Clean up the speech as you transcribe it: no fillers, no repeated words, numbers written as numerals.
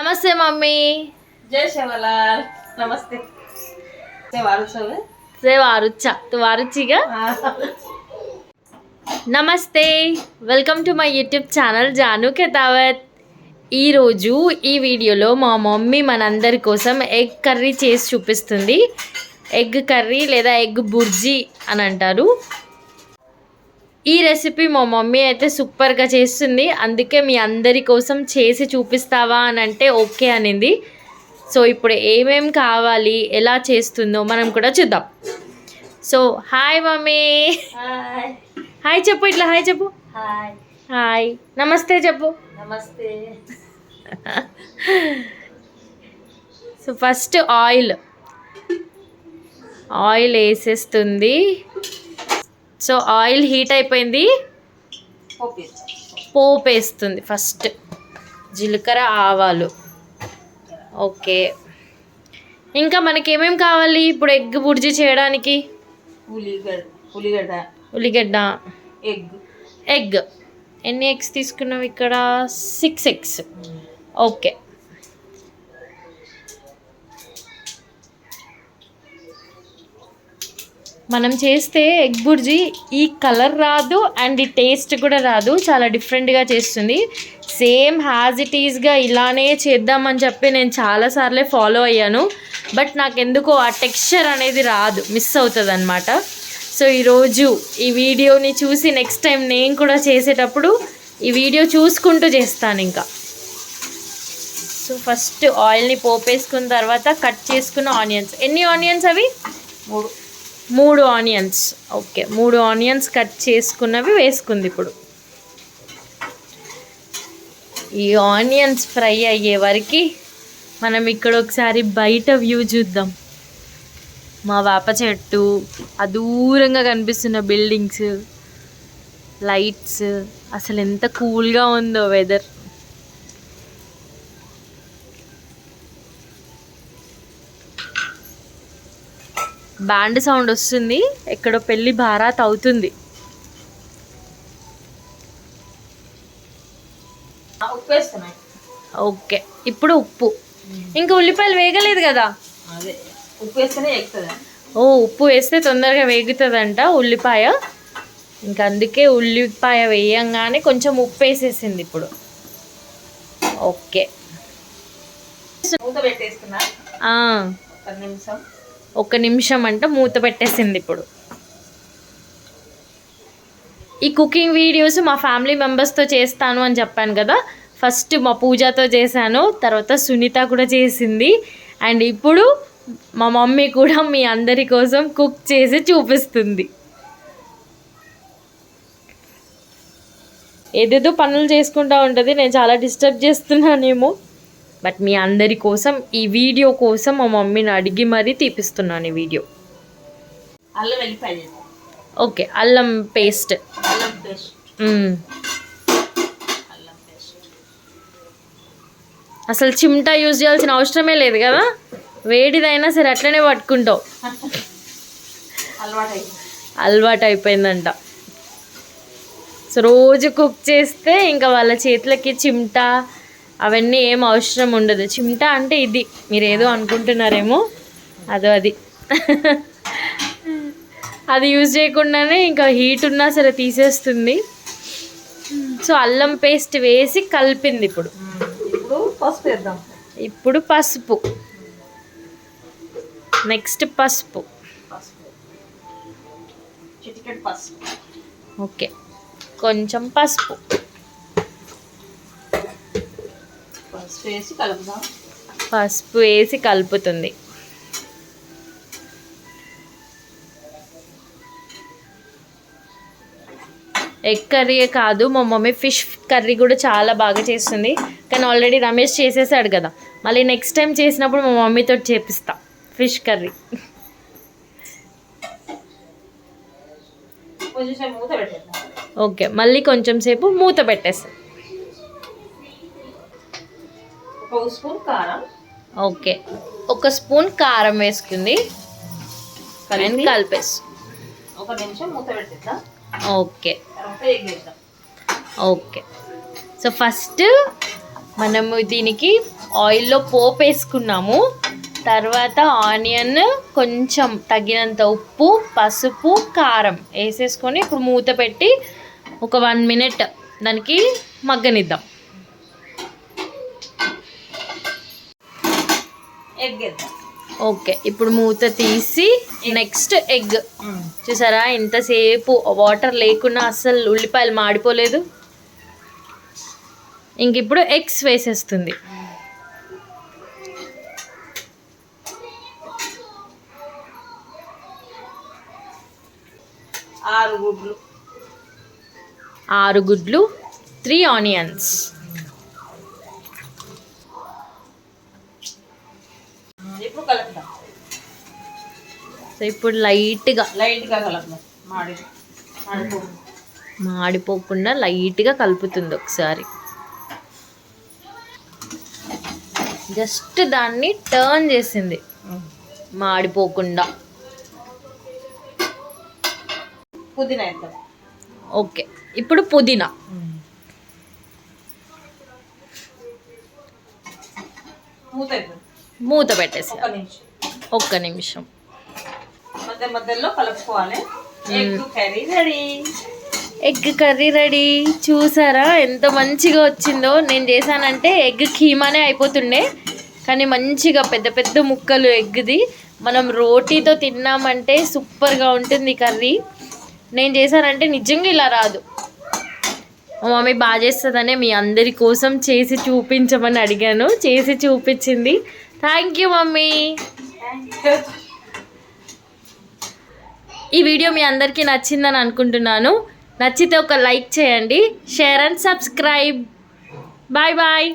नमस्ते मम्मी। जय शेवलाल। नमस्ते। से वारुच्चा तू वारुच्चिगा నమస్తే welcome to my YouTube channel Janu Khetavath. ఈరోజు ఈ వీడియోలో మా మమ్మీ మనందరి కోసం ఎగ్ కర్రీ చేసి చూపిస్తుంది। ఎగ్ కర్రీ లేదా ఎగ్ బుర్జీ అని అంటారు। ఈ రెసిపీ మా మమ్మీ అయితే సూపర్గా చేస్తుంది, అందుకే మీ అందరి కోసం చేసి చూపిస్తావా అని అంటే ఓకే అనింది। సో ఇప్పుడు ఏమేం కావాలి, ఎలా చేస్తుందో మనం కూడా చూద్దాం। So hi mummy. హాయ్ చెప్పు, ఇట్లా హాయ్ చెప్పు। హాయ్ హాయ్ నమస్తే చెప్పు। నమస్తే। సో ఫస్ట్ ఆయిల్ వేసేస్తుంది। సో ఆయిల్ హీట్ అయిపోయింది, పోపు వేస్తుంది। ఫస్ట్ జీలకర్ర ఆవాలు, ఓకే। ఇంకా మనకి ఏమేమి కావాలి ఇప్పుడు ఎగ్ బుర్జీ చేయడానికి? ఉల్లిగడ్డ, ఎగ్ ఎన్ని ఎగ్స్ తీసుకున్నాం ఇక్కడ? 6 ఎగ్స్, ఓకే। మనం చేస్తే ఎగ్ బుర్జీ ఈ కలర్ రాదు అండ్ ఈ టేస్ట్ కూడా రాదు, చాలా డిఫరెంట్గా చేస్తుంది। సేమ్ హ్యాజ్ ఇట్ ఈస్గా ఇలానే చేద్దామని చెప్పి నేను చాలాసార్లే ఫాలో అయ్యాను, బట్ నాకు ఎందుకో ఆ టెక్స్చర్ అనేది రాదు, మిస్ అవుతుంది అనమాట। సో ఈరోజు ఈ వీడియోని చూసి నెక్స్ట్ టైం నేను కూడా చేసేటప్పుడు ఈ వీడియో చూసుకుంటూ చేస్తాను ఇంకా। సో ఫస్ట్ ఆయిల్ని పోపేసుకున్న తర్వాత కట్ చేసుకున్న ఆనియన్స్, ఎన్ని ఆనియన్స్ అవి? 3 ఆనియన్స్, ఓకే। 3 ఆనియన్స్ కట్ చేసుకున్నవి వేసుకుంది ఇప్పుడు। ఈ ఆనియన్స్ ఫ్రై అయ్యే వరకు మనం ఇక్కడ ఒకసారి బయట వ్యూ చూద్దాం। మా వేప చెట్టు, ఆ దూరంగా కనిపిస్తున్న బిల్డింగ్స్, లైట్స్, అసలు ఎంత కూల్గా ఉందో వెదర్। బ్యాండ్ సౌండ్ వస్తుంది, ఎక్కడో పెళ్ళి భారాత్ అవుతుంది। ఓకే, ఇప్పుడు ఉప్పు, ఇంకా ఉల్లిపాయలు వేగలేదు కదా, ఓ ఉప్పు వేస్తే తొందరగా వేగుతుందంట ఉల్లిపాయ, ఇంకా అందుకే ఉల్లిపాయ వేయంగానే కొంచెం ఉప్పు వేసేసింది ఇప్పుడు, ఓకే। ఒక నిమిషం అంట మూత పెట్టేసింది ఇప్పుడు। ఈ కుకింగ్ వీడియోస్ మా ఫ్యామిలీ మెంబర్స్తో చేస్తాను అని చెప్పాను కదా, ఫస్ట్ మా పూజతో చేశాను, తర్వాత సునీత కూడా చేసింది, అండ్ ఇప్పుడు మా మమ్మీ కూడా మీ అందరి కోసం కుక్ చేసి చూపిస్తుంది। ఏదేదో పనులు చేసుకుంటూ ఉంటుంది, నేను చాలా డిస్టర్బ్ చేస్తున్నానేమో, బట్ మీ అందరి కోసం ఈ వీడియో కోసం మా మమ్మీని అడిగి మరీ తీపిస్తున్నాను ఈ వీడియో। ఓకే, అల్లం పేస్ట్, అసలు చిమ్టా యూజ్ చేయాల్సిన అవసరమే లేదు కదా, వేడిదైనా సరే అట్లనే పట్టుకుంటావు, అలవాటు అయిపోయిందంట। సో రోజు కుక్ చేస్తే ఇంకా వాళ్ళ చేతులకి చిమ్టా అవన్నీ ఏం అవసరం ఉండదు। చిమ్టా అంటే ఇది, మీరు ఏదో అనుకుంటున్నారేమో, అది అది యూజ్ చేయకుండానే ఇంకా హీట్ ఉన్నా సరే తీసేస్తుంది। సో అల్లం పేస్ట్ వేసి కలిపింది ఇప్పుడు పసుపు వేద్దాం। ఇప్పుడు పసుపు, నెక్స్ట్ పసుపు, ఓకే, కొంచెం పసుపు వేసి కలుపుతుంది। ఎగ్ కర్రీయే కాదు, మా మమ్మీ ఫిష్ కర్రీ కూడా చాలా బాగా చేస్తుంది, కానీ ఆల్రెడీ రమేష్ చేసేసాడు కదా, మళ్ళీ నెక్స్ట్ టైం చేసినప్పుడు మా మమ్మీతో చేపిస్తా ఫిష్ కర్రీ। ఓకే, మళ్ళీ కొంచెం సేపు మూత పెట్టేస్తా। ఓకే, 1 స్పూన్ కారం వేసుకుంది, కలిపేసి ఓకే। సో ఫస్ట్ మనము దీనికి ఆయిల్లో పోపు వేసుకున్నాము. తర్వాత ఆనియన్, కొంచెం తగినంత ఉప్పు, పసుపు, కారం వేసేసుకొని ఇప్పుడు మూత పెట్టి ఒక 1 minute దానికి మగ్గనిద్దాం. ఎగ్ వేద్దాం. ఓకే, ఇప్పుడు మూత తీసి నెక్స్ట్ ఎగ్. చూసారా ఇంతసేపు వాటర్ లేకుండా అస్సలు ఉల్లిపాయలు మాడిపోలేదు. ఇంక ఇప్పుడు ఎగ్స్ వేసేస్తుంది. 6 గుడ్లు, 3 ఆనియన్స్. ఇప్పుడు కలుపుదాం. సో ఇప్పుడు లైట్గా కలుపుదాం. మాడిపోకుండా లైట్గా కలుపుతుంది ఒకసారి. జస్ట్ దాన్ని టర్న్ చేసింది మాడిపోకుండా. పుదీనా వేద్దాం. ఓకే, ఇప్పుడు పుదీనా. మూత పెట్టేసి 1 నిమిషం మధ్యలో కలుపుకోవాలి. Egg curry ready. Egg curry ready. చూసారా ఎంత మంచిగా వచ్చిందో. నేను చేశానంటే ఎగ్ కీమానే అయిపోతుండే, కానీ మంచిగా పెద్ద పెద్ద ముక్కలు ఎగ్ది. మనం రోటీతో తిన్నామంటే సూపర్గా ఉంటుంది కర్రీ. నేను చేశానంటే నిజంగా ఇలా రాదు. మా మమ్మీ బాగా చేస్తుందనే మీ అందరి కోసం చేసి చూపించమని అడిగాను, చేసి చూపించింది. Thank you mummy. ఈ వీడియో మీ అందరికీ నచ్చిందని అనుకుంటున్నాను. నచ్చితే ఒక లైక్ చేయండి, share and subscribe. Bye bye.